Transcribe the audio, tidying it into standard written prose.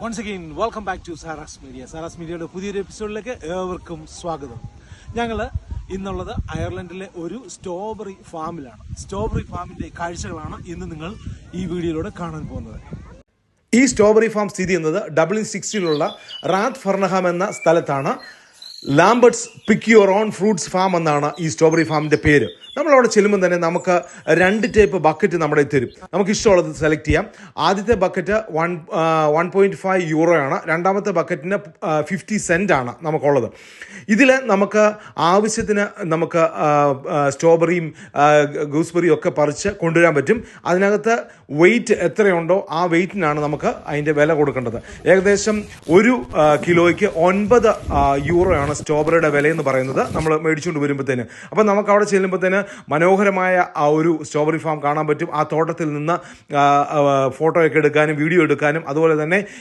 Once again, welcome back to Saras Media. Saras Mediaയുടെ പുതിയൊരു എപ്പിസോഡിലേക്ക് ഏവർക്കും സ്വാഗതം. ഞങ്ങൾ ഇന്നുള്ളത് അയർലൻഡിലെ ഒരു സ്ട്രോബെറി ഫാമിലാണ്. സ്ട്രോബെറി ഫാമിന്റെ കാഴ്ചകളാണ് ഇന്ന് നിങ്ങൾ ഈ വീഡിയോയിലൂടെ കാണാൻ പോകുന്നത്. ഈ സ്ട്രോബെറി ഫാം സ്ഥിതി ചെയ്യുന്നത് ഡബ്ലിൻ 60ലുള്ള റാത്ത് ഫർണഹാം എന്ന സ്ഥലത്താണ്. Lambert's pick your own fruits farm എന്നാണ് ഈ സ്ട്രോബെറി ഫാമിന്റെ പേര്. നമ്മളവിടെ ചെല്ലുമ്പോൾ തന്നെ നമുക്ക് 2 ടൈപ്പ് ബക്കറ്റ് നമ്മുടെ തരും. നമുക്ക് ഇഷ്ടമുള്ളത് സെലക്ട് ചെയ്യാം. ആദ്യത്തെ ബക്കറ്റ് 1.5 യൂറോയാണ്. രണ്ടാമത്തെ ബക്കറ്റിന് 50 സെന്റ് ആണ് നമുക്കുള്ളത്. ഇതിൽ നമുക്ക് ആവശ്യത്തിന് നമുക്ക് സ്ട്രോബെറിയും ഗൂസ്ബെറിയും ഒക്കെ പറിച്ച് കൊണ്ടുവരാൻ പറ്റും. അതിനകത്ത് വെയിറ്റ് എത്രയുണ്ടോ ആ വെയിറ്റിനാണ് നമുക്ക് അതിൻ്റെ വില കൊടുക്കേണ്ടത്. ഏകദേശം 1 കിലോയ്ക്ക് 9 യൂറോയാണ് സ്ട്രോബെറിയുടെ വിലയെന്ന് പറയുന്നത് നമ്മൾ മേടിച്ചുകൊണ്ട് വരുമ്പോഴത്തേന്. അപ്പം നമുക്ക് അവിടെ ചെല്ലുമ്പോഴത്തേന് മനോഹരമായ ആ ഒരു സ്ട്രോബെറി ഫാം കാണാൻ പറ്റും. ആ തോട്ടത്തിൽ നിന്ന് ഫോട്ടോ ഒക്കെ എടുക്കാനും വീഡിയോ എടുക്കാനും അതുപോലെ തന്നെ